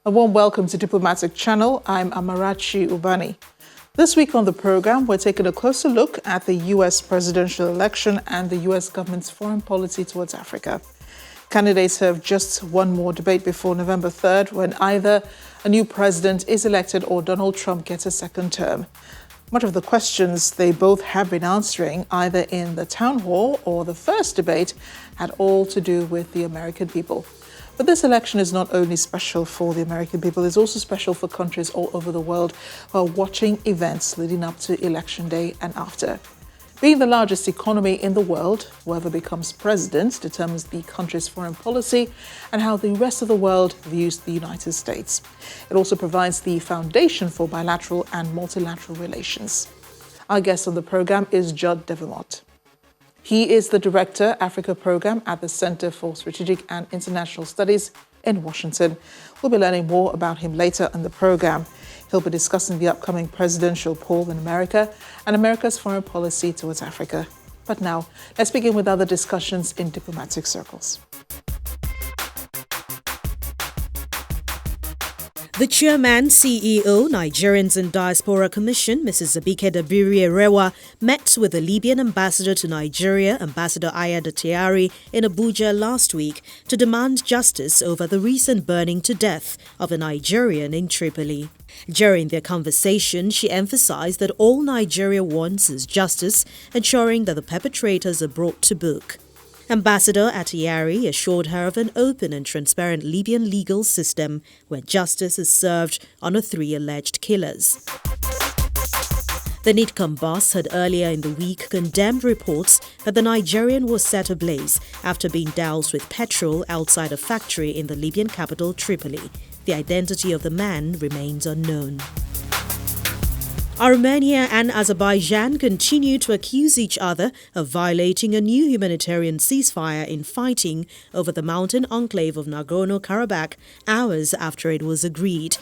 A warm welcome to Diplomatic Channel. I'm Amarachi Ubani. This week on the program, we're taking a closer look at the U.S. presidential election and the U.S. government's foreign policy towards Africa. Candidates have just one more debate before November 3rd, when either a new president is elected or Donald Trump gets a second term. Much of the questions they both have been answering, either in the town hall or the first debate, had all to do with the American people. But this election is not only special for the American people, it's also special for countries all over the world who are watching events leading up to Election Day and after. Being the largest economy in the world, whoever becomes president determines the country's foreign policy and how the rest of the world views the United States. It also provides the foundation for bilateral and multilateral relations. Our guest on the program is Judd Devermont. He is the Director, Africa Program at the Center for Strategic and International Studies in Washington. We'll be learning more about him later in the program. He'll be discussing the upcoming presidential poll in America and America's foreign policy towards Africa. But now, let's begin with other discussions in diplomatic circles. The chairman, CEO, Nigerians in Diaspora Commission, Mrs. Abike Dabiri-Erewa, met with the Libyan ambassador to Nigeria, Ambassador Aya Tiari, in Abuja last week to demand justice over the recent burning to death of a Nigerian in Tripoli. During their conversation, she emphasized that all Nigeria wants is justice, ensuring that the perpetrators are brought to book. Ambassador Atiari assured her of an open and transparent Libyan legal system where justice is served on the three alleged killers. The NIDCOM boss had earlier in the week condemned reports that the Nigerian was set ablaze after being doused with petrol outside a factory in the Libyan capital Tripoli. The identity of the man remains unknown. Armenia and Azerbaijan continue to accuse each other of violating a new humanitarian ceasefire in fighting over the mountain enclave of Nagorno-Karabakh hours after it was agreed.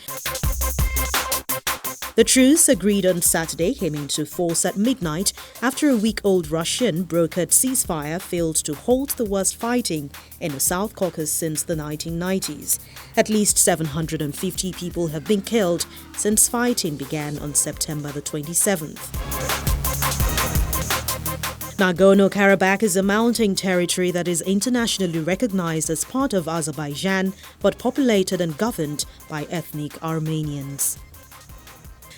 The truce agreed on Saturday came into force at midnight after a week-old Russian brokered ceasefire failed to halt the worst fighting in the South Caucasus since the 1990s. At least 750 people have been killed since fighting began on September the 27th. Nagorno-Karabakh is a mountain territory that is internationally recognized as part of Azerbaijan, but populated and governed by ethnic Armenians.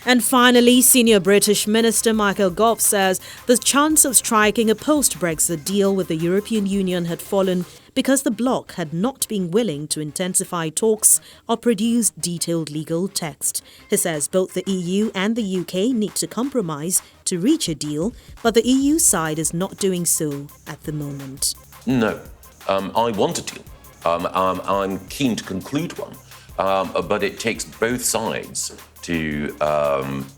And finally, senior British Minister Michael Gove says the chance of striking a post-Brexit deal with the European Union had fallen because the bloc had not been willing to intensify talks or produce detailed legal text. He says both the EU and the UK need to compromise to reach a deal, but the EU side is not doing so at the moment. No, I want a deal. I'm keen to conclude one, but it takes both sides to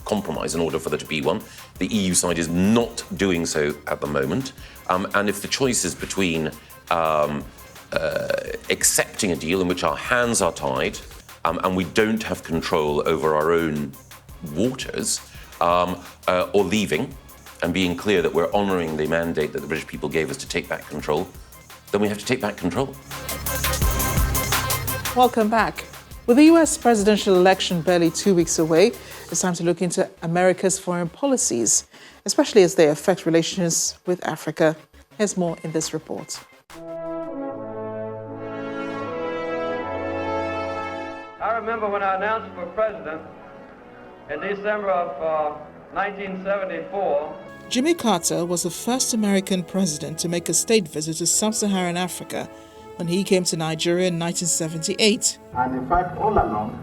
compromise in order for there to be one. The EU side is not doing so at the moment. And if the choice is between accepting a deal in which our hands are tied and we don't have control over our own waters, or leaving and being clear that we're honouring the mandate that the British people gave us to take back control, then we have to take back control. Welcome back. With the U.S. presidential election barely 2 weeks away, it's time to look into America's foreign policies, especially as they affect relations with Africa. Here's more in this report. I remember when I announced for president in December of 1974. Jimmy Carter was the first American president to make a state visit to sub-Saharan Africa when he came to Nigeria in 1978. And in fact, all along,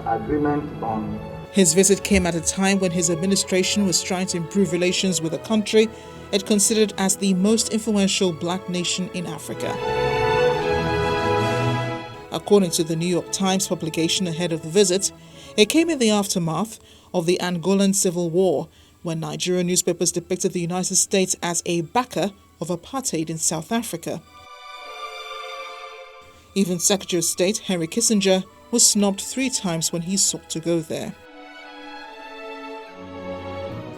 agreement on... His visit came at a time when his administration was trying to improve relations with a country it considered as the most influential black nation in Africa. According to the New York Times publication ahead of the visit, it came in the aftermath of the Angolan Civil War, when Nigerian newspapers depicted the United States as a backer of apartheid in South Africa. Even Secretary of State Henry Kissinger was snubbed 3 times when he sought to go there.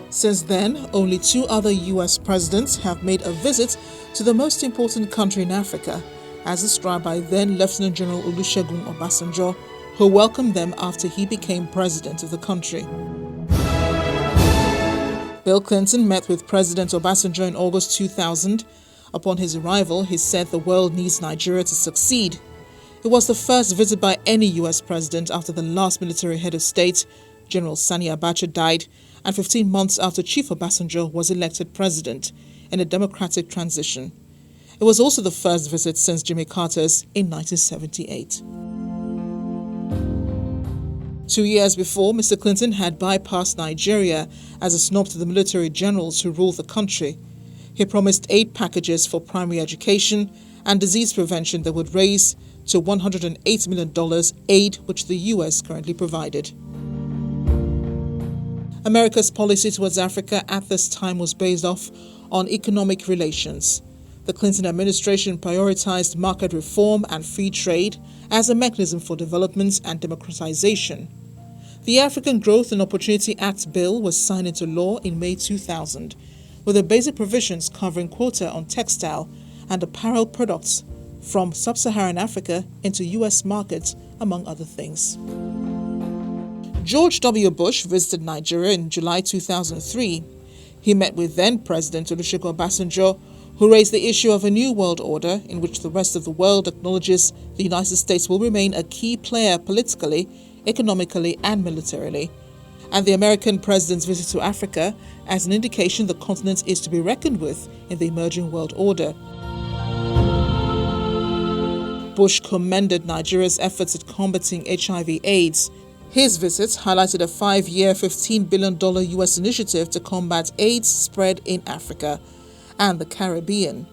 Since then, only 2 other U.S. presidents have made a visit to the most important country in Africa, as described by then Lieutenant General Olusegun Obasanjo who welcomed them after he became president of the country. Bill Clinton met with President Obasanjo in August 2000. Upon his arrival, he said the world needs Nigeria to succeed. It was the first visit by any U.S. president after the last military head of state, General Sani Abacha, died, and 15 months after Chief Obasanjo was elected president in a democratic transition. It was also the first visit since Jimmy Carter's in 1978. 2 years before, Mr. Clinton had bypassed Nigeria as a snub to the military generals who ruled the country. He promised aid packages for primary education and disease prevention that would raise to $108 million, aid which the U.S. currently provided. America's policy towards Africa at this time was based off on economic relations. The Clinton administration prioritized market reform and free trade as a mechanism for development and democratization. The African Growth and Opportunity Act bill was signed into law in May 2000, with the basic provisions covering quota on textile and apparel products from sub-Saharan Africa into U.S. markets, among other things. George W. Bush visited Nigeria in July 2003. He met with then-President Olusegun Obasanjo, who raised the issue of a new world order in which the rest of the world acknowledges the United States will remain a key player politically, economically, and militarily, and the American president's visit to Africa as an indication the continent is to be reckoned with in the emerging world order. Bush commended Nigeria's efforts at combating HIV/AIDS. His visit highlighted a 5-year, $15 billion U.S. initiative to combat AIDS spread in Africa and the Caribbean.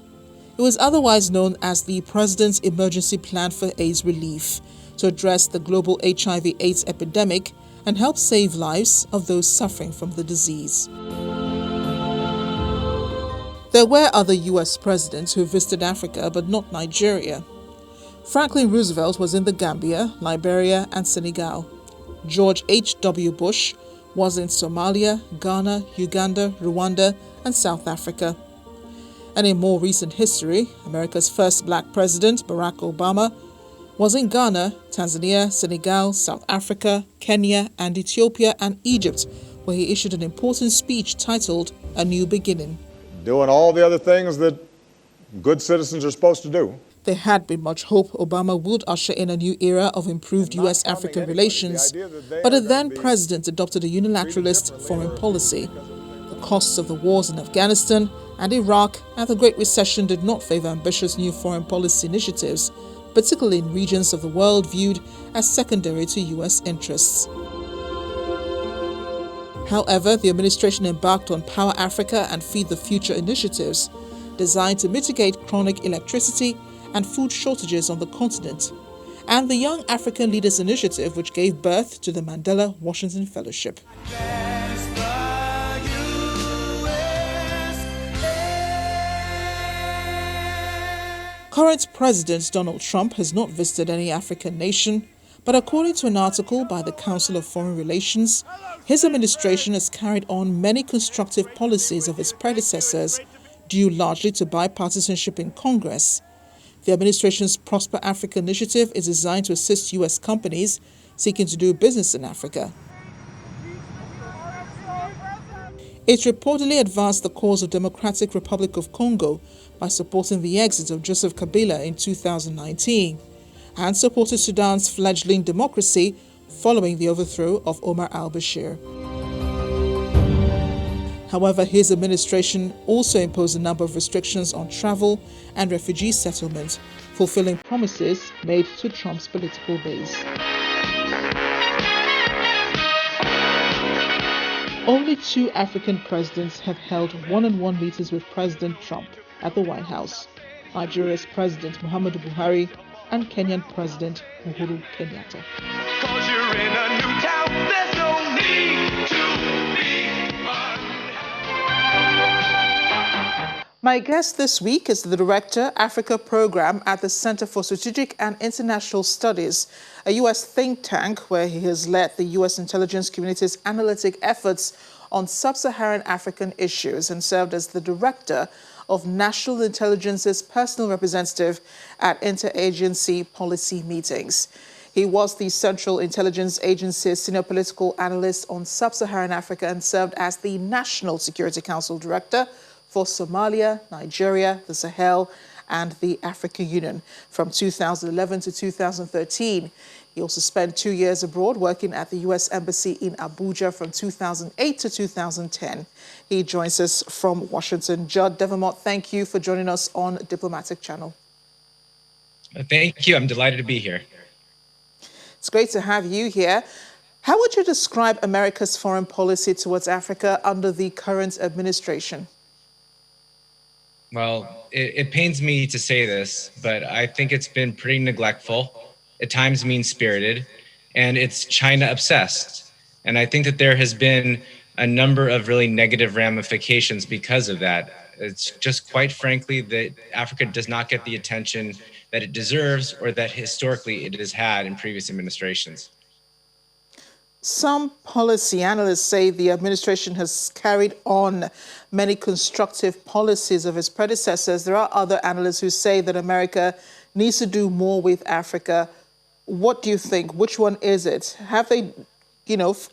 It was otherwise known as the President's Emergency Plan for AIDS Relief, to address the global HIV/AIDS epidemic and help save lives of those suffering from the disease. There were other U.S. presidents who visited Africa, but not Nigeria. Franklin Roosevelt was in the Gambia, Liberia, and Senegal. George H.W. Bush was in Somalia, Ghana, Uganda, Rwanda, and South Africa. And in more recent history, America's first black president, Barack Obama, was in Ghana, Tanzania, Senegal, South Africa, Kenya, and Ethiopia and Egypt, where he issued an important speech titled A New Beginning. Doing all the other things that good citizens are supposed to do. There had been much hope Obama would usher in a new era of improved U.S.-African relations, but the then-president adopted a unilateralist foreign policy. The costs of the wars in Afghanistan and Iraq and the Great Recession did not favor ambitious new foreign policy initiatives, particularly in regions of the world viewed as secondary to U.S. interests. However, the administration embarked on Power Africa and Feed the Future initiatives designed to mitigate chronic electricity and food shortages on the continent, and the Young African Leaders Initiative, which gave birth to the Mandela Washington Fellowship. Current President Donald Trump has not visited any African nation, but according to an article by the Council of Foreign Relations, his administration has carried on many constructive policies of its predecessors, due largely to bipartisanship in Congress. The administration's Prosper Africa initiative is designed to assist U.S. companies seeking to do business in Africa. It reportedly advanced the cause of Democratic Republic of Congo by supporting the exit of Joseph Kabila in 2019 and supported Sudan's fledgling democracy following the overthrow of Omar al-Bashir. However, his administration also imposed a number of restrictions on travel and refugee settlement, fulfilling promises made to Trump's political base. Only 2 African presidents have held one-on-one meetings with President Trump at the White House: Nigeria's President Muhammadu Buhari and Kenyan President Uhuru Kenyatta. Cause you're in a new town, there's no need to be My guest this week is the Director, Africa Program at the Center for Strategic and International Studies, a U.S. think tank where he has led the U.S. intelligence community's analytic efforts on sub-Saharan African issues and served as the Director of National Intelligence's personal representative at interagency policy meetings. He was the Central Intelligence Agency's senior political analyst on sub-Saharan Africa and served as the National Security Council Director for Somalia, Nigeria, the Sahel, and the African Union from 2011 to 2013. He also spent 2 years abroad working at the U.S. Embassy in Abuja from 2008 to 2010. He joins us from Washington. Judd Devermont, thank you for joining us on Diplomatic Channel. Thank you. I'm delighted to be here. It's great to have you here. How would you describe America's foreign policy towards Africa under the current administration? Well, it pains me to say this, but I think it's been pretty neglectful, at times mean-spirited, and it's China-obsessed. And I think that there has been a number of really negative ramifications because of that. It's just quite frankly that Africa does not get the attention that it deserves or that historically it has had in previous administrations. Some policy analysts say the administration has carried on many constructive policies of its predecessors. There are other analysts who say that America needs to do more with Africa. What do you think? Which one is it? Have they,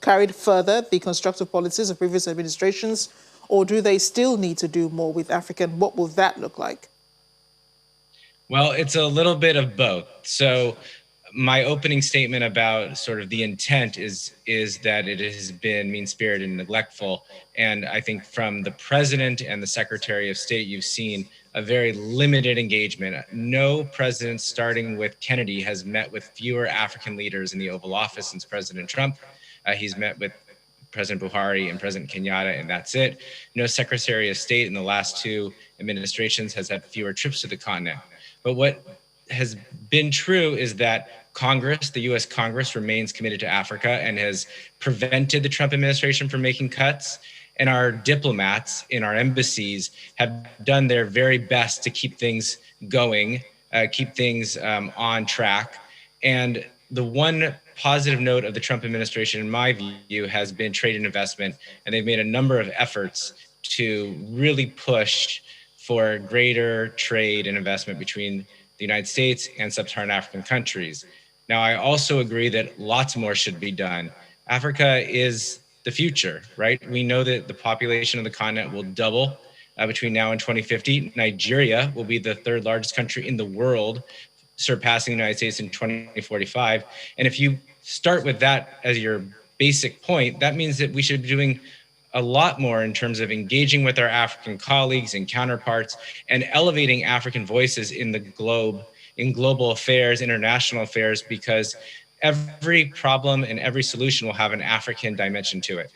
carried further the constructive policies of previous administrations, or do they still need to do more with Africa? And what will that look like? Well, it's a little bit of both. So my opening statement about sort of the intent is that it has been mean-spirited and neglectful. And I think from the president and the secretary of state, you've seen a very limited engagement. No president, starting with Kennedy, has met with fewer African leaders in the Oval Office since President Trump. He's met with President Buhari and President Kenyatta, and that's it. No secretary of state in the last two administrations has had fewer trips to the continent. But what has been true is that Congress, the U.S. Congress, remains committed to Africa and has prevented the Trump administration from making cuts. And our diplomats in our embassies have done their very best to keep things going, keep things on track. And the one positive note of the Trump administration, in my view, has been trade and investment. And they've made a number of efforts to really push for greater trade and investment between the United States and sub-Saharan African countries. Now, I also agree that lots more should be done. Africa is the future, right? We know that the population of the continent will double between now and 2050. Nigeria will be the third largest country in the world, surpassing the United States in 2045. And if you start with that as your basic point, that means that we should be doing a lot more in terms of engaging with our African colleagues and counterparts and elevating African voices in the globe, in global affairs, international affairs, because every problem and every solution will have an African dimension to it.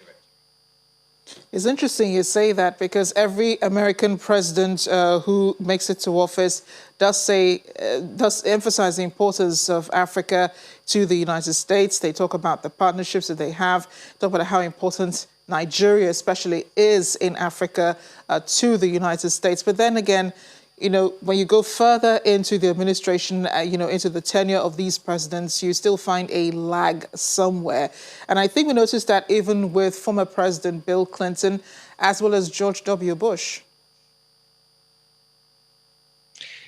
It's interesting you say that, because every American president who makes it to office does emphasize the importance of Africa to the United States. They talk about the partnerships that they have, talk about how important Nigeria especially is in Africa to the United States. But then again, when you go further into the administration, into the tenure of these presidents, you still find a lag somewhere. And I think we noticed that even with former President Bill Clinton, as well as George W. Bush.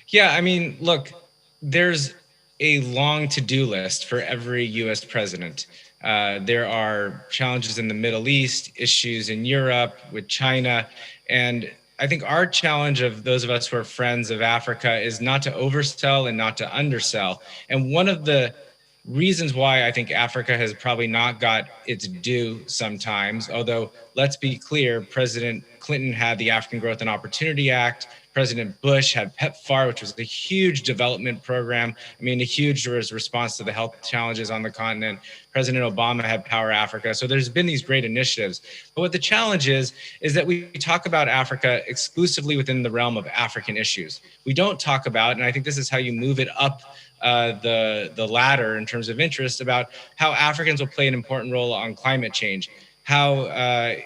Yeah, I mean, look, there's a long to-do list for every U.S. president. There are challenges in the Middle East, issues in Europe with China, and I think our challenge of those of us who are friends of Africa is not to oversell and not to undersell. And one of the reasons why I think Africa has probably not got its due sometimes, although let's be clear, President Clinton had the African Growth and Opportunity Act. President Bush had PEPFAR, which was a huge development program. I mean, a huge response to the health challenges on the continent. President Obama had Power Africa. So there's been these great initiatives. But what the challenge is that we talk about Africa exclusively within the realm of African issues. We don't talk about, and I think this is how you move it up the ladder in terms of interest, about how Africans will play an important role on climate change, how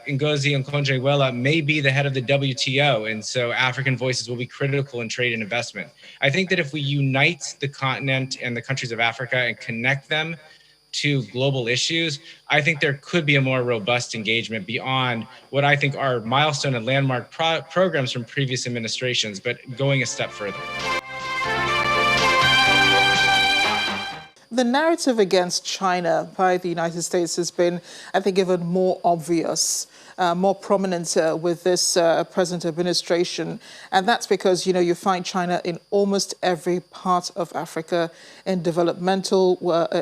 Ngozi Okonjo-Iweala may be the head of the WTO, and so African voices will be critical in trade and investment. I think that if we unite the continent and the countries of Africa and connect them to global issues, I think there could be a more robust engagement beyond what I think are milestone and landmark programs from previous administrations, but going a step further. The narrative against China by the United States has been, I think, even more obvious, more prominent with this present administration. And that's because, you find China in almost every part of Africa, in developmental,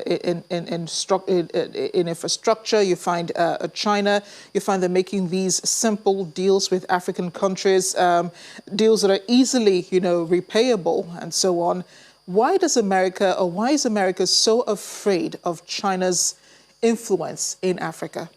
in infrastructure. You find China, you find them making these simple deals with African countries, deals that are easily, repayable and so on. Why is America so afraid of China's influence in Africa?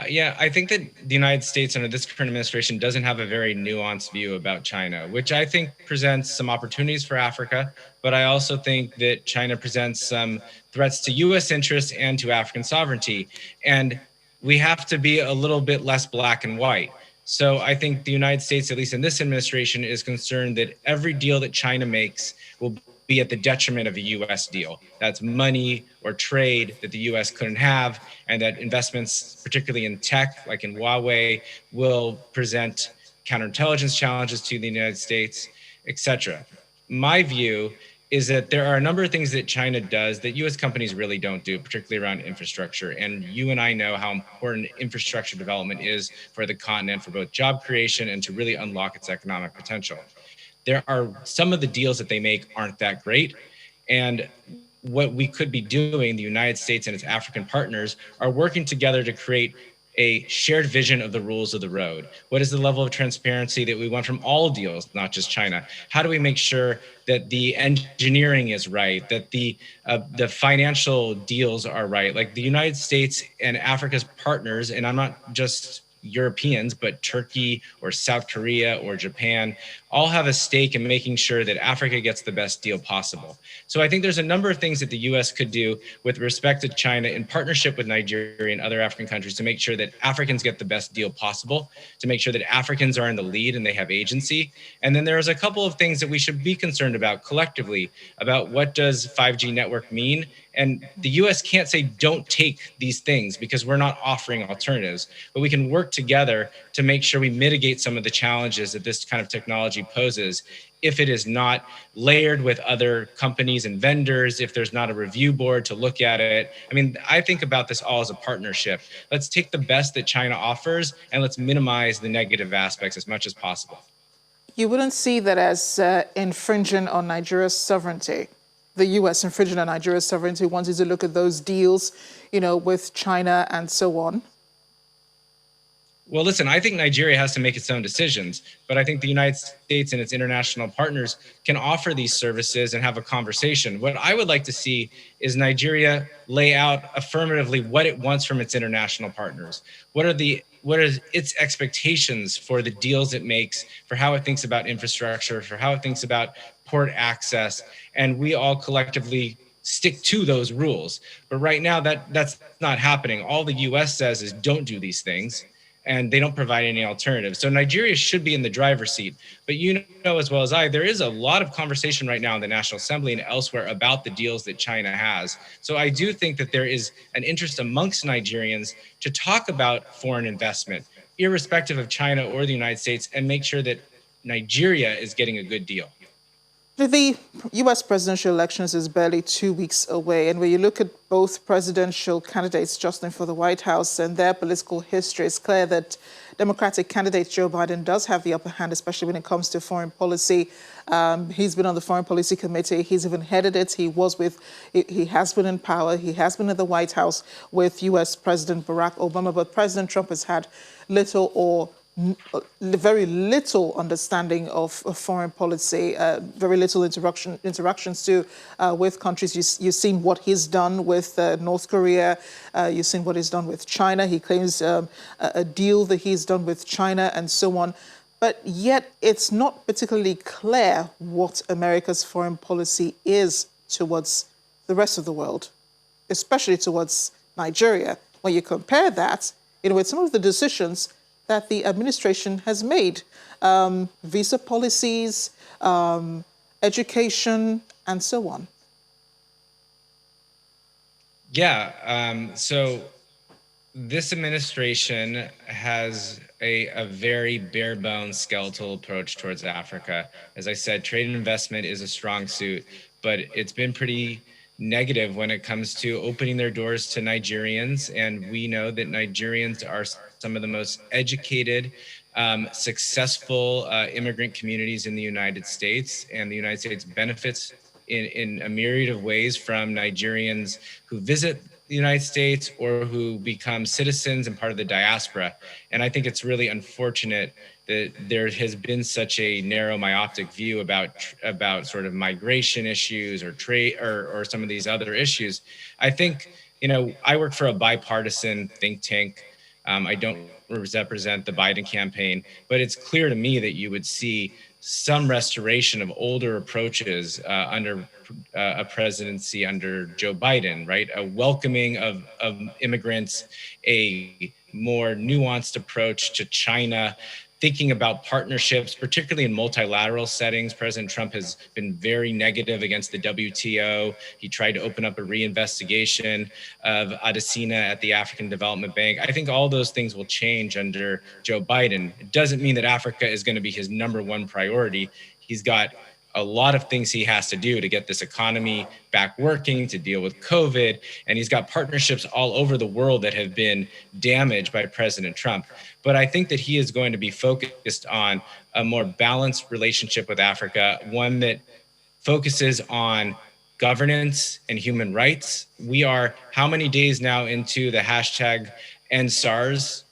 Yeah, I think that the United States under this current administration doesn't have a very nuanced view about China, which I think presents some opportunities for Africa. But I also think that China presents some threats to U.S. interests and to African sovereignty. And we have to be a little bit less black and white. So I think the United States, at least in this administration, is concerned that every deal that China makes will be at the detriment of a U.S. deal. That's money or trade that the U.S. couldn't have, and that investments, particularly in tech, like in Huawei, will present counterintelligence challenges to the United States, et cetera. My view is that there are a number of things that China does that U.S. companies really don't do, particularly around infrastructure. And you and I know how important infrastructure development is for the continent, for both job creation and to really unlock its economic potential. There are some of the deals that they make aren't that great. And what we could be doing, the United States and its African partners, are working together to create a shared vision of the rules of the road. What is the level of transparency that we want from all deals, not just China? How do we make sure that the engineering is right, that the financial deals are right? Like the United States and Africa's partners, and I'm not just Europeans, but Turkey or South Korea or Japan all have a stake in making sure that Africa gets the best deal possible. So I think there's a number of things that the U.S. could do with respect to China in partnership with Nigeria and other African countries to make sure that Africans get the best deal possible, to make sure that Africans are in the lead and they have agency. And then there's a couple of things that we should be concerned about collectively, about what does 5G network mean? And the U.S. can't say don't take these things because we're not offering alternatives, but we can work together to make sure we mitigate some of the challenges that this kind of technology poses if it is not layered with other companies and vendors, if there's not a review board to look at it. I mean, I think about this all as a partnership. Let's take the best that China offers and let's minimize the negative aspects as much as possible. You wouldn't see that as infringing on Nigeria's sovereignty. The U.S. infringing on Nigeria's sovereignty wanted to look at those deals, with China and so on. Well, listen, I think Nigeria has to make its own decisions, but I think the United States and its international partners can offer these services and have a conversation. What I would like to see is Nigeria lay out affirmatively what it wants from its international partners. What are its expectations for the deals it makes, for how it thinks about infrastructure, for how it thinks about port access, and we all collectively stick to those rules. But right now, that's not happening. All the U.S. says is don't do these things, and they don't provide any alternatives. So Nigeria should be in the driver's seat. But you know as well as I, there is a lot of conversation right now in the National Assembly and elsewhere about the deals that China has. So I do think that there is an interest amongst Nigerians to talk about foreign investment, irrespective of China or the United States, and make sure that Nigeria is getting a good deal. The U.S. presidential elections is barely 2 weeks away, and when you look at both presidential candidates jostling for the White House and their political history, it's clear that Democratic candidate Joe Biden does have the upper hand, especially when it comes to foreign policy. He's been on the Foreign Policy Committee. He's even headed it. He has been in power. He has been at the White House with U.S. President Barack Obama, but President Trump has had little or very little understanding of foreign policy, very little interactions too with countries. You've seen what he's done with North Korea. You've seen what he's done with China. He claims a deal that he's done with China and so on. But yet it's not particularly clear what America's foreign policy is towards the rest of the world, especially towards Nigeria. When you compare that, with some of the decisions that the administration has made, visa policies, education, and so on. Yeah, so this administration has a very bare bones skeletal approach towards Africa. As I said, trade and investment is a strong suit, but it's been pretty negative when it comes to opening their doors to Nigerians. And we know that Nigerians are some of the most educated, successful immigrant communities in the United States. And the United States benefits in a myriad of ways from Nigerians who visit the United States or who become citizens and part of the diaspora. And I think it's really unfortunate that there has been such a narrow myopic view about sort of migration issues or trade or some of these other issues. I think, I work for a bipartisan think tank. I don't represent the Biden campaign, but it's clear to me that you would see some restoration of older approaches under a presidency under Joe Biden, right? A welcoming of immigrants, a more nuanced approach to China, thinking about partnerships, particularly in multilateral settings. President Trump has been very negative against the WTO. He tried to open up a reinvestigation of Adesina at the African Development Bank. I think all those things will change under Joe Biden. It doesn't mean that Africa is going to be his number one priority. He's got a lot of things he has to do to get this economy back working, to deal with COVID. And he's got partnerships all over the world that have been damaged by President Trump. But I think that he is going to be focused on a more balanced relationship with Africa, one that focuses on governance and human rights. We are how many days now into the hashtag #EndSARS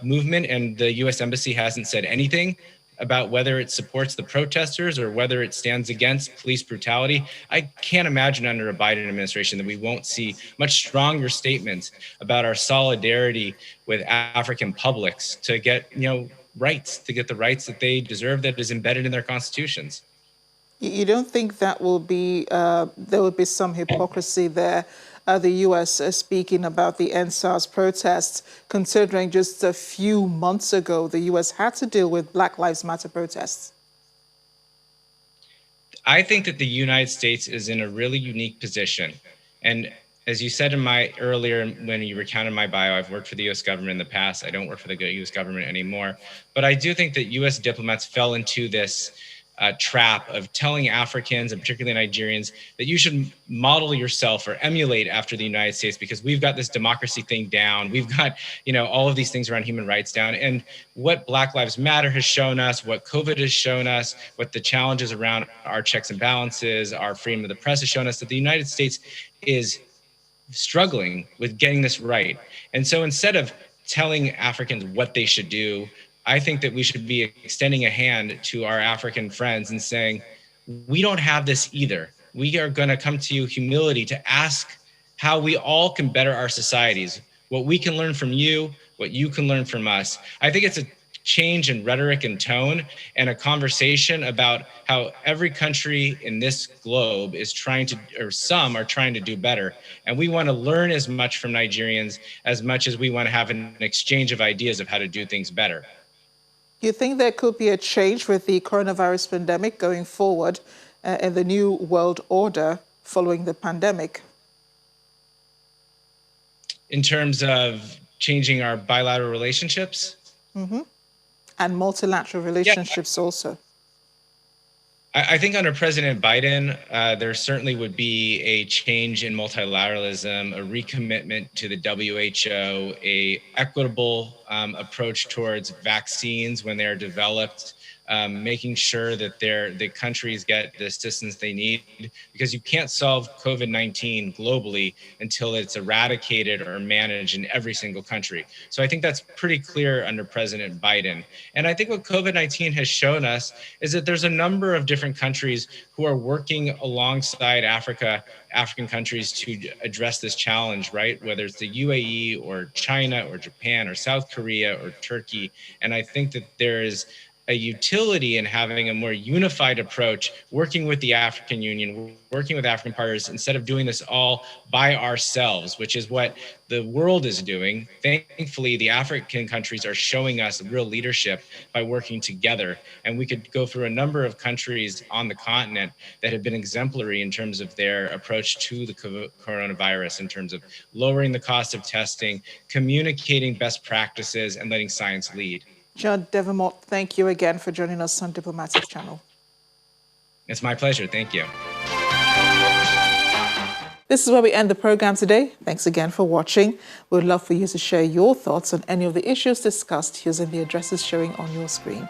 movement, and the U.S. Embassy hasn't said anything about whether it supports the protesters or whether it stands against police brutality. I can't imagine under a Biden administration that we won't see much stronger statements about our solidarity with African publics to get, rights, to get the rights that they deserve that is embedded in their constitutions. You don't think that will be, there will be some hypocrisy there? The U.S. Speaking about the #EndSARS protests, considering just a few months ago, the U.S. had to deal with Black Lives Matter protests. I think that the United States is in a really unique position. And as you said earlier, when you recounted my bio, I've worked for the U.S. government in the past. I don't work for the U.S. government anymore. But I do think that U.S. diplomats fell into this trap of telling Africans and particularly Nigerians that you should model yourself or emulate after the United States because we've got this democracy thing down. We've got, all of these things around human rights down. And what Black Lives Matter has shown us, what COVID has shown us, what the challenges around our checks and balances, our freedom of the press has shown us that the United States is struggling with getting this right. And so instead of telling Africans what they should do, I think that we should be extending a hand to our African friends and saying, we don't have this either. We are going to come to you humility to ask how we all can better our societies, what we can learn from you, what you can learn from us. I think it's a change in rhetoric and tone and a conversation about how every country in this globe is trying to, or some are trying to do better. And we want to learn as much from Nigerians as much as we want to have an exchange of ideas of how to do things better. You think there could be a change with the coronavirus pandemic going forward in the new world order following the pandemic? In terms of changing our bilateral relationships? Mm-hmm. And multilateral relationships also. I think under President Biden, there certainly would be a change in multilateralism, a recommitment to the WHO, a equitable approach towards vaccines when they're developed, making sure that the countries get the assistance they need, because you can't solve COVID-19 globally until it's eradicated or managed in every single country. So I think that's pretty clear under President Biden. And I think what COVID-19 has shown us is that there's a number of different countries who are working alongside African countries to address this challenge, right? Whether it's the UAE or China or Japan or South Korea or Turkey. And I think that there is a utility in having a more unified approach, working with the African Union, working with African partners, instead of doing this all by ourselves, which is what the world is doing. Thankfully, the African countries are showing us real leadership by working together. And we could go through a number of countries on the continent that have been exemplary in terms of their approach to the coronavirus, in terms of lowering the cost of testing, communicating best practices, and letting science lead. Judd Devermont, thank you again for joining us on Diplomatic Channel. It's my pleasure. Thank you. This is where we end the program today. Thanks again for watching. We'd love for you to share your thoughts on any of the issues discussed using the addresses showing on your screen.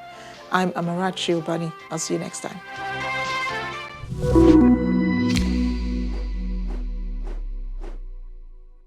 I'm Amarachi Ubani. I'll see you next time.